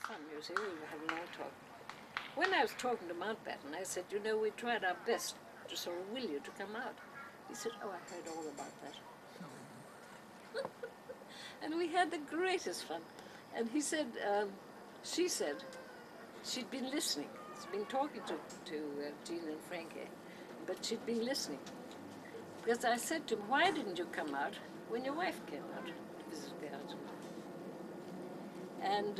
fun, you see. We were having a long talk. When I was talking to Mountbatten, I said, you know, we tried our best to sort of will you to come out. He said, oh, I heard all about that. And we had the greatest fun. And he said, she said, she'd been listening. She'd been talking to Jean and Frankie, but she'd been listening. Because I said to him, why didn't you come out when your wife came out to visit the house? And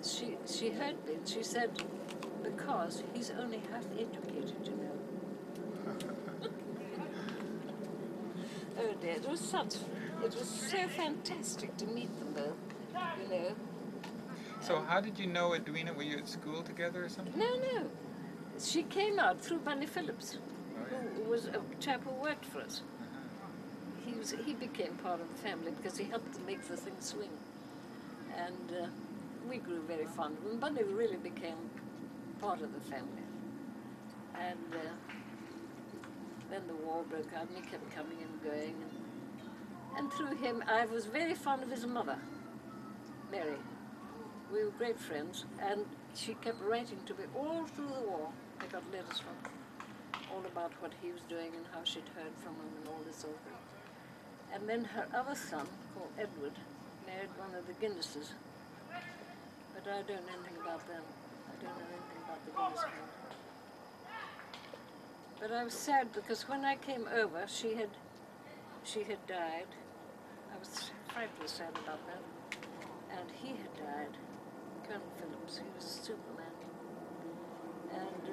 she heard me, and she said, because he's only half educated, you know. Oh dear, it was so fantastic to meet them both, you know. So how did you know Edwina? Were you at school together or something? No. She came out through Bunny Phillips, who was a chap who worked for us. He became part of the family because he helped to make the thing swing. And we grew very fond of him. Bunny really became part of the family. And then the war broke out and he kept coming and going. And through him, I was very fond of his mother, Mary. We were great friends, and she kept writing to me all through the war. I got letters from her, all about what he was doing and how she'd heard from him and all this sort of thing. And then her other son, called Edward, married one of the Guinnesses. But I don't know anything about them. I don't know anything about the Guinness family. But I was sad because when I came over, she had died. I was frightfully sad about that. And he had died. Colonel Phillips, he was Superman. And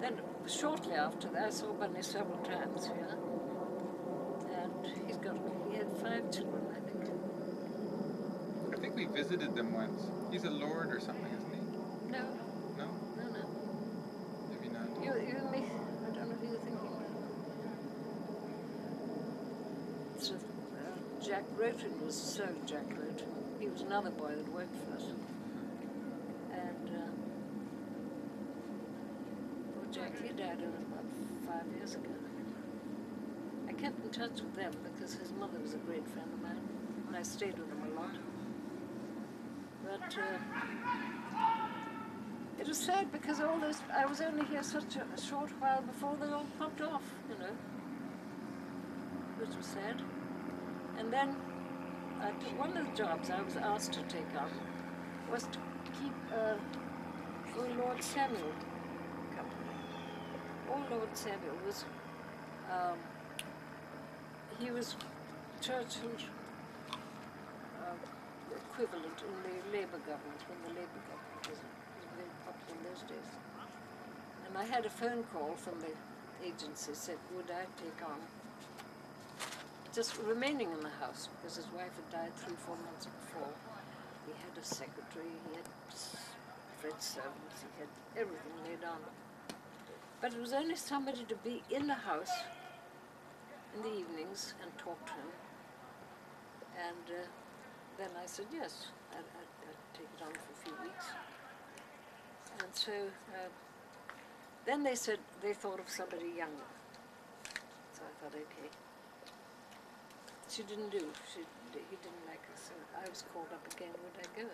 then shortly after that, I saw Bunny several times here. And he had 5 children, I think. I think we visited them once. He's a lord or something, isn't he? No. No? No. Maybe not. You and me, I don't know who you're thinking of. So, Jack Roten was Sir Jack Roten. He was another boy that worked for us. And poor Jack, he died about 5 years ago. I kept in touch with them because his mother was a great friend of mine, and I stayed with them a lot. But it was sad because I was only here such a short while before they all popped off, you know, which was sad. And then one of the jobs I was asked to take on was to keep Lord Samuel company. Old Lord Samuel was, he was Churchill's equivalent in the Labour government, when the Labour government was very popular in those days. And I had a phone call from the agency, said, would I take on just remaining in the house, because his wife had died 3-4 months before. He had a secretary, he had French servants, he had everything laid on. But it was only somebody to be in the house in the evenings and talk to him. And then I said yes, I'd take it on for a few weeks. And so then they said they thought of somebody younger. So I thought, okay. She didn't do. He didn't like her, so I was called up again, would I go?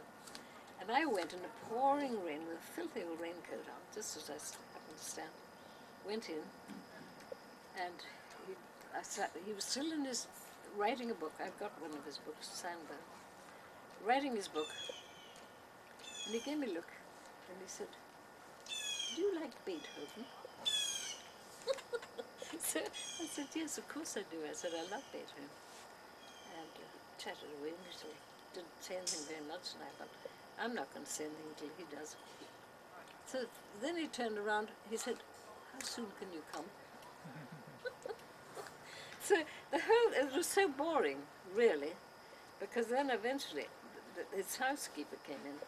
And I went in a pouring rain with a filthy old raincoat on, just as I happened to stand. Went in, and he was still in his, writing a book. I've got one of his books, Sandberg. Writing his book, and he gave me a look, and he said, do you like Beethoven? So I said, yes, of course I do. I said, I love Beethoven. And chatted away, and he sort of didn't say anything very much, and I thought, I'm not going to say anything until he does. So then he turned around, he said, how soon can you come? So it was so boring, really, because then eventually his housekeeper came in,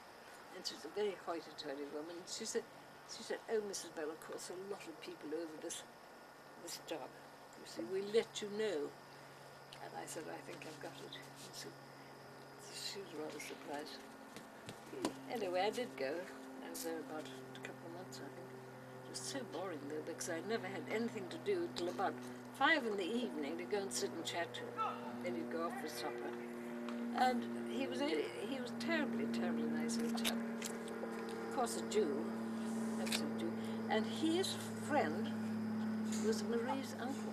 and she's a very hoity-toity woman. She said, oh, Mrs. Bell, of course, a lot of people over this job. You see, we let you know. And I said, I think I've got it. She was rather surprised. Anyway, I did go. I was there about a couple of months, I think. It was so boring, though, because I never had anything to do till about 5 in the evening to go and sit and chat to him. Then he'd go off for supper. And he was terribly, terribly nice little chap. Of course, a Jew, absolute Jew. And his friend was Marie's uncle.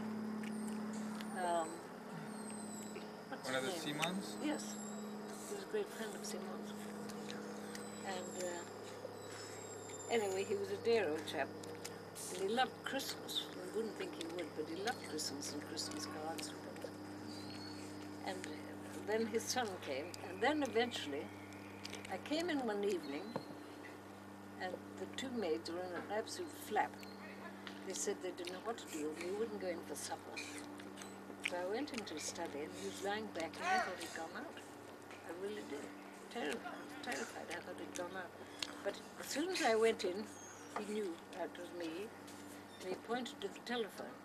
What's One of the his name? Simons? Yes, he was a great friend of Simon's. And anyway, he was a dear old chap. And he loved Christmas. You wouldn't think he would, but he loved Christmas and Christmas cards and things. And then his son came, and then eventually, I came in one evening, and the two maids were in an absolute flap. They said they didn't know what to do, and we wouldn't go in for supper. So I went into his study, and he was lying back, and I thought he'd gone out. I really did. Terrified. I thought he'd gone out. But as soon as I went in, he knew that was me, and he pointed to the telephone.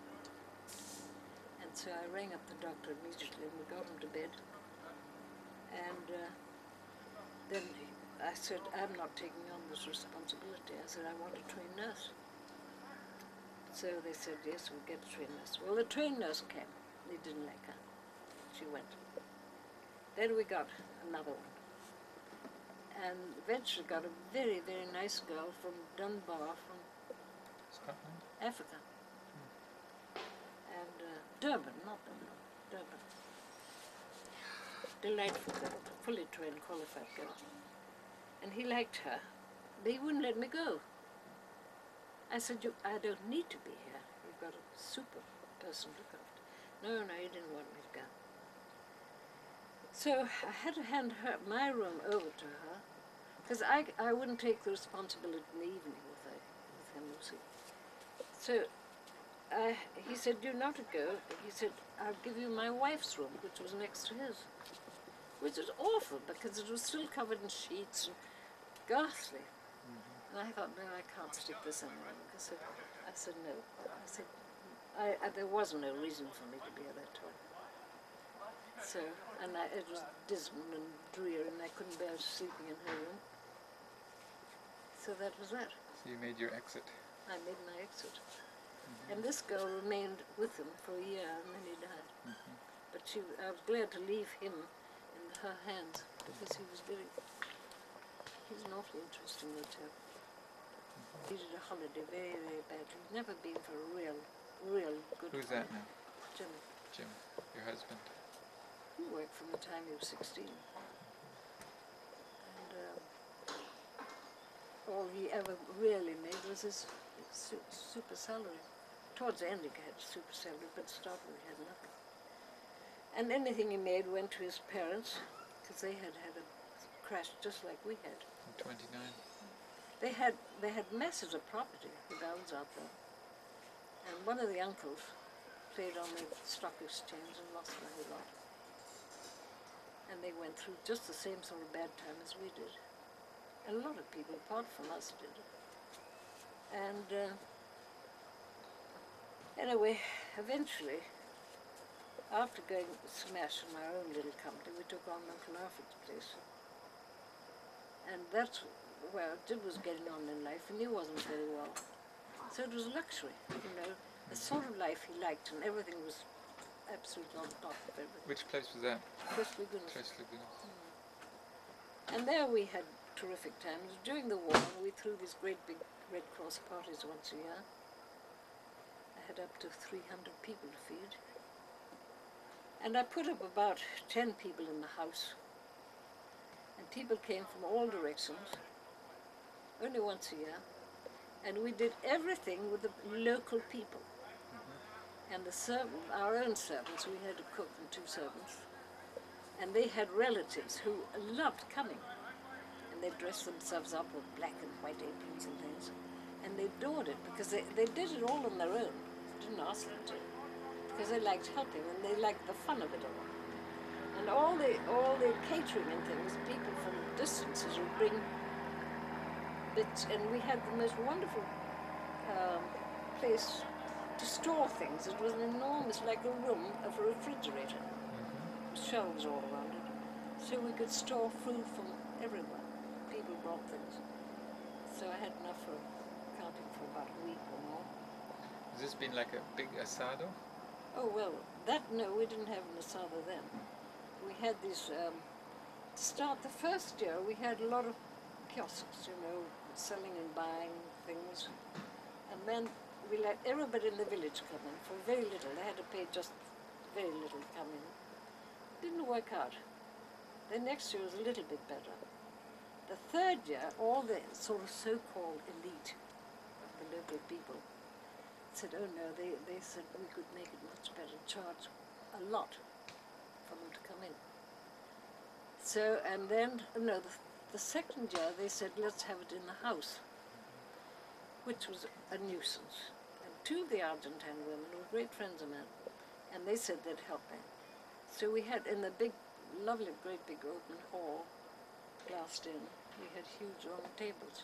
And so I rang up the doctor immediately, and we got him to bed. And then I said, I'm not taking on this responsibility. I said, I want a trained nurse. So they said, yes, we'll get a trained nurse. Well, the trained nurse came. They didn't like her. She went. Then we got another one. And eventually got a very, very nice girl from Dunbar, from Scotland? Africa. And Durban, not Dunbar, Durban. Delightful girl, fully trained, qualified girl. And he liked her, but he wouldn't let me go. I said, I don't need to be here. You've got a super person to look after. No, he didn't want me to go. So I had to hand my room over to her, because I wouldn't take the responsibility in the evening with him, you see. So he said, you're not to go. He said, I'll give you my wife's room, which was next to his. Which was awful, because it was still covered in sheets and ghastly. And I thought, no, I can't stick this in there. I said no. I said, there was no reason for me to be at that time. So, and it was dismal and dreary, and I couldn't bear sleeping in her room. So that was that. So you made your exit. I made my exit. And this girl remained with him for a year, and then he died. But I was glad to leave him in her hands, because he's an awfully interesting little chap. He did a holiday very, very badly. He's never been for a real good Who's holiday. that now? Jim. Jim, your husband. He worked from the time he was 16. And all he ever really made was his super salary. Towards the end he had a super salary, but starting he had nothing. And anything he made went to his parents, because they had a crash just like we had. In 29. They had masses of property, the Downs out there. And one of the uncles played on the stock exchange and lost a whole lot. And they went through just the same sort of bad time as we did. And a lot of people, apart from us, did. And anyway, eventually, after going smash in our own little company, we took on Uncle Alfred's place. And that's where Jim was getting on in life, and he wasn't very well. So it was luxury, the sort of life he liked, and everything was absolutely on top of everything. Which place was that? Tres Lagunas. Tres Lagunas. And there we had terrific times. During the war, we threw these great big Red Cross parties once a year. I had up to 300 people to feed. And I put up about 10 people in the house. And people came from all directions, only once a year. And we did everything with the local people. And our own servants, we had a cook and 2 servants. And they had relatives who loved coming. And they dressed themselves up with black and white aprons and things. And they adored it, because they did it all on their own. Didn't ask them to. Because they liked helping, and they liked the fun of it all. And all the catering and things, people from distances would bring bits, and we had the most wonderful place to store things. It was an enormous, like a room of a refrigerator, with shelves all around it. So we could store food from everywhere. People brought things. So I had enough for counting for about a week or more. Has this been like a big asado? Oh, well, no, we didn't have an asada then. We had these to start the first year, we had a lot of kiosks, you know, selling and buying things. And then we let everybody in the village come in for very little. They had to pay just very little to come in. Didn't work out. The next year was a little bit better. The third year, all the sort of so-called elite of the local people said, oh no, they said we could make it much better, charge a lot for them to come in. So, and then, no, the second year they said, let's have it in the house, which was a nuisance. And two of the Argentine women were great friends of mine, and they said they'd help me. So we had, in the big, lovely, great big open hall, glassed in, we had huge round tables.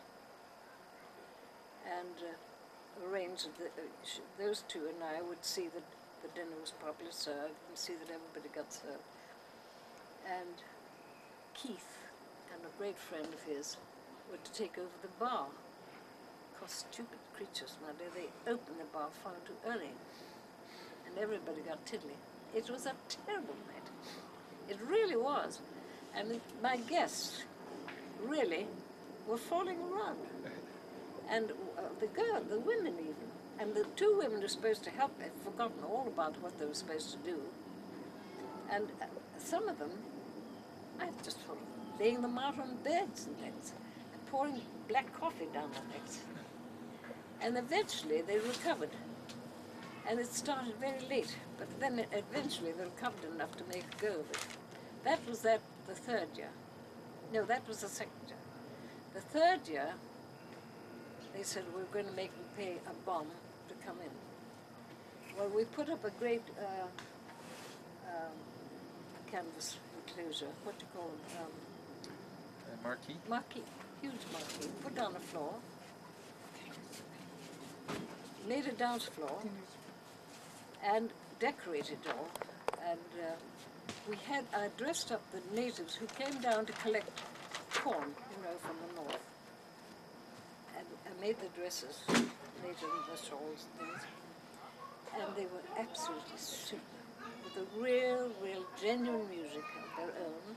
And arranged that those two and I would see that the dinner was properly served and see that everybody got served. And Keith and a great friend of his were to take over the bar. Because stupid creatures nowadays, they opened the bar far too early. And everybody got tiddly. It was a terrible night. It really was. And my guests really were falling around. And the women even. And the two women who were supposed to help had forgotten all about what they were supposed to do. And some of them, I just thought of laying them out on beds and things, and pouring black coffee down their necks. And eventually they recovered. And it started very late, but then eventually they recovered enough to make a go of it. That was the third year. No, that was the second year. The third year, they said we're going to make them pay a bomb to come in. Well, we put up a great canvas enclosure, what do you call it? Marquee? Marquee, huge marquee, put down the floor, made a dance floor, and decorated it all. And I dressed up the natives who came down to collect corn, you know, from the north. And I made the dresses, made them the shawls and things. And they were absolutely super, with a real, genuine music of their own,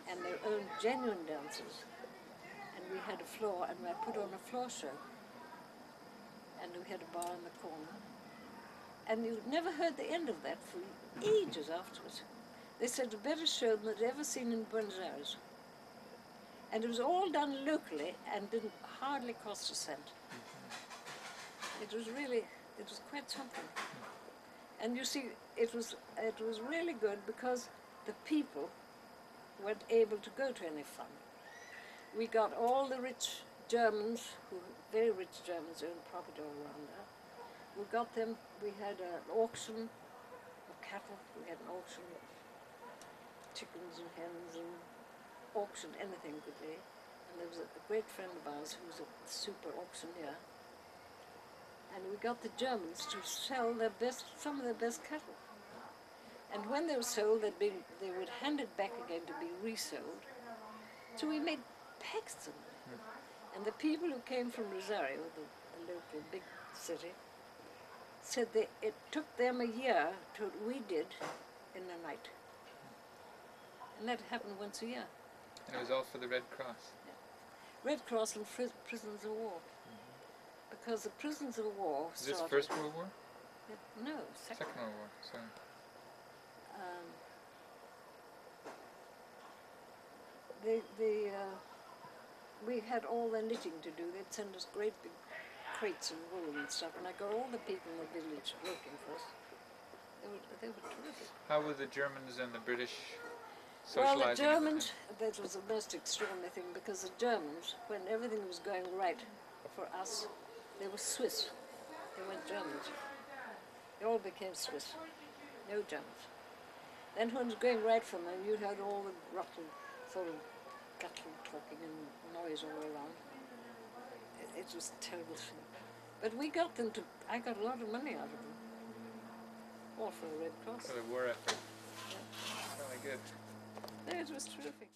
and their own genuine dances. And we had a floor, and I put on a floor show. And we had a bar in the corner. And you never heard the end of that for ages afterwards. They said the better show than they'd ever seen in Buenos Aires. And it was all done locally and didn't hardly cost a cent. It was quite something. And you see, it was really good because the people weren't able to go to any fun. We got all the rich Germans, very rich Germans owned property all around there. We got them, we had an auction of cattle, we had an auction of chickens and hens and auctioned anything could be. And there was a great friend of ours who was a super auctioneer. And we got the Germans to sell some of their best cattle. And when they were sold, they would hand it back again to be resold. So we made packs of them. And the people who came from Rosario, the local big city, said it took them a year to what we did in a night. And that happened once a year. And it was all for the Red Cross? Yeah. Red Cross and prisoners of war. Because the prisoners of war started... Is this First World War? No, Second World War, sorry. We had all the knitting to do. They'd send us great big crates of wool and stuff, and I got all the people in the village working for us. They were terrific. How were the Germans and the British socializing? Well, the Germans, that was the most extraordinary thing, because the Germans, when everything was going right for us, they were Swiss. They weren't Germans. They all became Swiss. No Germans. Then when it was going right for them, you had all the ruffled sort of guttural talking and noise all around. It was a terrible thing. But we got them to, I got a lot of money out of them. All for the Red Cross. For the war effort. Yeah. Really good. No, it was terrific.